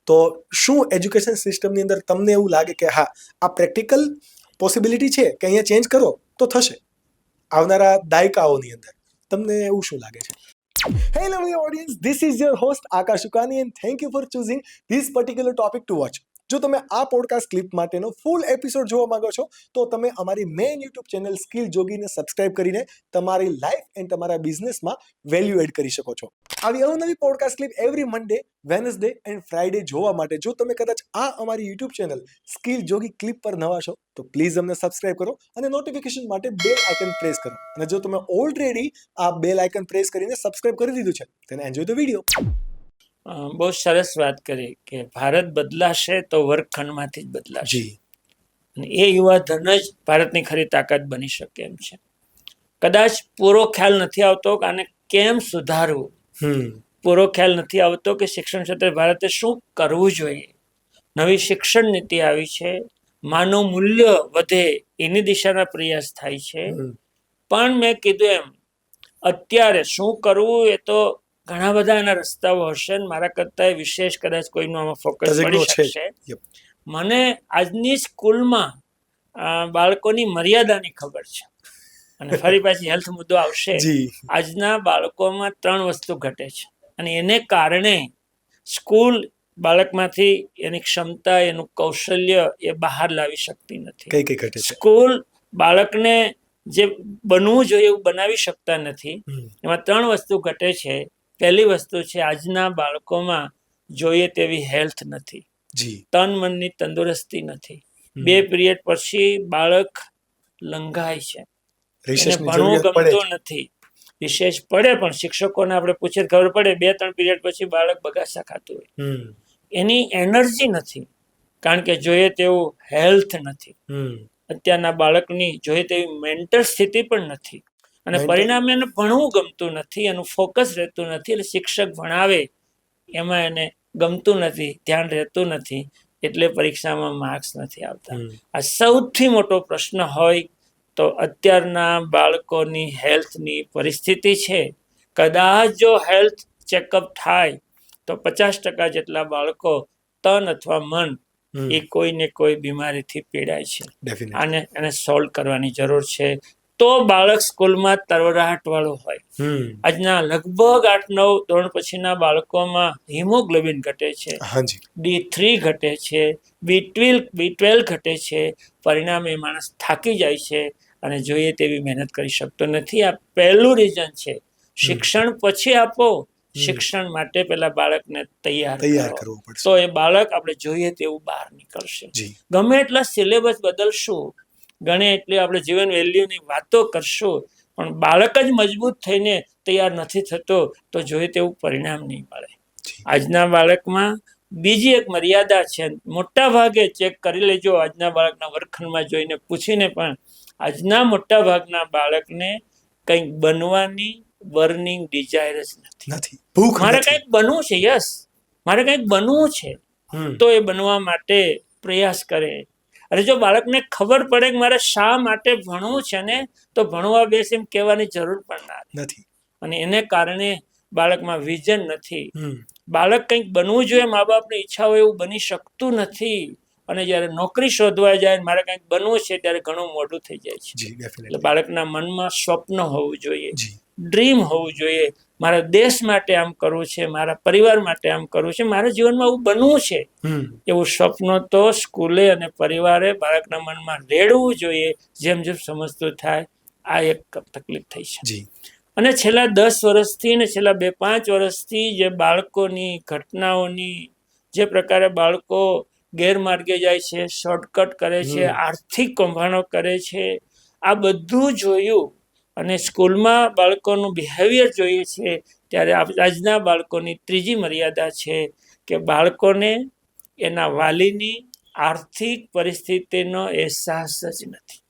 તો શું એજ્યુકેશન સિસ્ટમની અંદર તમને એવું લાગે કે હા, આ પ્રેક્ટિકલ પોસિબિલિટી છે કે અહીંયા ચેન્જ કરો તો થશે આવનારા દાયકાઓની અંદર? તમને એવું શું લાગે છે? Hello, my audience. This is your host Akash Ukani, and thank you for choosing this particular topic to watch. જો તમે આ પોડકાસ્ટ ક્લિપ માટેનો ફૂલ એપિસોડ જોવા માંગો છો તો તમે અમારી મેઇન યુટ્યુબ ચેનલ સ્કિલ જોગીને સબસ્ક્રાઇબ કરીને તમારી લાઈફ એન્ડ તમારા બિઝનેસમાં વેલ્યુ એડ કરી શકો છો. આવી અવનવી podcast clip every Monday, Wednesday and Friday જોવા માટે જો તમે કદાચ આ અમારી યુટ્યુબ ચેનલ સ્કિલ જોગી ક્લિપ પર નવા છો તો પ્લીઝ અમને સબસ્ક્રાઇબ કરો અને નોટિફિકેશન માટે બેલ આઇકન પ્રેસ કરો. અને જો તમે ઓલરેડી આ બેલ આઇકન પ્રેસ કરીને સબસ્ક્રાઇબ કરી દીધું છે then enjoy the video. બહુ સરસ વાત કરી કે ભારત બદલાશે તો વર્ગખંડમાંથી જ બદલાશે, અને એ યુવાધન જ ભારતની ખરી તાકાત બની શકે એમ છે. કદાચ પૂરો ખ્યાલ નથી આવતો કે આને કેમ સુધારવું, પૂરો ખ્યાલ નથી આવતો કે શિક્ષણ ક્ષેત્રે ભારતે શું કરવું જોઈએ. નવી શિક્ષણ નીતિ આવી છે, માનવ મૂલ્ય વધે એની દિશાના પ્રયાસ થાય છે, પણ મેં કીધું એમ અત્યારે શું કરવું એ તો ઘણા બધા એના રસ્તાઓ હશે. મારા કરતા વિશેષ કદાચ કોઈનું આમાં ફોકસ પડી શકશે. મને આજની સ્કૂલમાં બાળકોની મર્યાદાની ખબર છે, અને ફરી પાછી હેલ્થ મુદ્દો આવશે. આજના બાળકોમાં 3 વસ્તુ ઘટે છે, અને એને કારણે સ્કૂલ બાળકમાંથી એની ક્ષમતા, એનું કૌશલ્ય એ બહાર લાવી શકતી નથી. સ્કૂલ બાળકને જે બનવું જોઈએ એવું બનાવી શકતા નથી. એમાં 3 વસ્તુ ઘટે છે. પહેલી વસ્તુ છે, આજના બાળકોમાં જોઈએ તેવી હેલ્થ નથી, તન મનની તંદુરસ્તી નથી. 2 પીરિયડ પછી બાળક લંઘાય છે, એને ભણવું ગમતું નથી. વિશેષ પડે પણ શિક્ષકોને આપણે પૂછીએ ખબર પડે 2-3 પીરિયડ પછી બાળક બગાસા ખાતું હોય. એની એનર્જી નથી, કારણ કે જોઈએ તેવું હેલ્થ નથી. અત્યારના બાળકની જોઈએ તેવી મેન્ટલ સ્થિતિ પણ નથી, અને પરિણામે એને ભણવું ગમતું નથી, એનું ફોકસ રહેતું નથી. એટલે શિક્ષક ભણાવે એમાં એને ગમતું નથી, ધ્યાન રહેતું નથી, એટલે પરીક્ષામાં માર્ક્સ નથી આવતા. આ સૌથી મોટો પ્રશ્ન હોય તો અત્યારના બાળકોની હેલ્થની પરિસ્થિતિ છે. કદાચ જો હેલ્થ ચેકઅપ થાય તો 50% જેટલા બાળકો તન અથવા મન એ કોઈને કોઈ બીમારીથી પીડાય છે. આને એને સોલ્વ કરવાની જરૂર છે. તો બાળક સ્કૂલમાં તરવરાટ વાળો હોય. આજના લગભગ 8-9 ધોરણ પછીના બાળકોમાં હિમોગ્લોબિન ઘટે છે, D3 ઘટે છે, B12 ઘટે છે. પરિણામે માણસ થાકી જાય છે અને જોઈએ તેવી મહેનત કરી શકતો નથી. આ પહેલું રીઝન છે. શિક્ષણ પછી આપો, શિક્ષણ માટે પેલા બાળકને તૈયાર કરવો પડશે, તો એ બાળક આપણે જોઈએ તેવું બહાર નીકળશે. ગમે એટલા સિલેબસ બદલશું, ગણે એટલે આપણે જીવન વેલ્યુની વાતો કરશું, પણ બાળક જ મજબૂત થઈને તૈયાર નથી થતો તો જોઈએ તેવું પરિણામ નહીં મળે. આજના બાળકમાં બીજી એક મર્યાદા છે. મોટા ભાગે ચેક કરી લેજો, આજના બાળકના વર્ગખંડમાં જોઈને પૂછીને પણ આજના મોટા ભાગના બાળકને કંઈક બનવાની બર્નિંગ ડિઝાયર જ નથી. મારે કંઈક બનવું છે, યસ મારે કંઈક બનવું છે, તો એ બનવા માટે પ્રયાસ કરે. અને જો બાળકને ખબર પડે કે મારે શા માટે ભણવું છે ને, તો ભણવા બેસ એમ કહેવાની જરૂર પણ નથી. અને એને કારણે બાળકમાં વિઝન નથી. બાળક કંઈક બનવું જોઈએ, મા બાપની ઈચ્છા હોય એવું બની શકતું નથી. અને જ્યારે નોકરી શોધવા જાય, મારે કંઈક બનવું છે, ત્યારે ઘણું મોડું થઈ જાય છે. એટલે બાળકના મનમાં સ્વપ્ન હોવું જોઈએ, ડ્રીમ હોવું જોઈએ. મારા દેશ માટે આમ કરવું છે, મારા પરિવાર માટે આમ કરવું છે, મારા જીવનમાં આવું બનવું છે. એવું સ્વપ્ન તો સ્કૂલે અને પરિવારે બાળકના મનમાં રેડવું જોઈએ. જેમ જેમ સમજતું થાય, આ એક તકલીફ થઈ છે. અને છેલ્લા 10 વર્ષથી ને છેલ્લા 2-5 વર્ષથી જે બાળકોની ઘટનાઓની, જે પ્રકારે બાળકો ગેરમાર્ગે જાય છે, શોર્ટકટ કરે છે, આર્થિક કૌભાંડો કરે છે, આ બધું જોયું અને સ્કૂલમાં બાળકોનું બિહેવિયર જોઈએ છે, ત્યારે આજના બાળકોની ત્રીજી મર્યાદા છે કે બાળકોને એના વાલીની આર્થિક પરિસ્થિતિનો અહેસાસ જ નથી.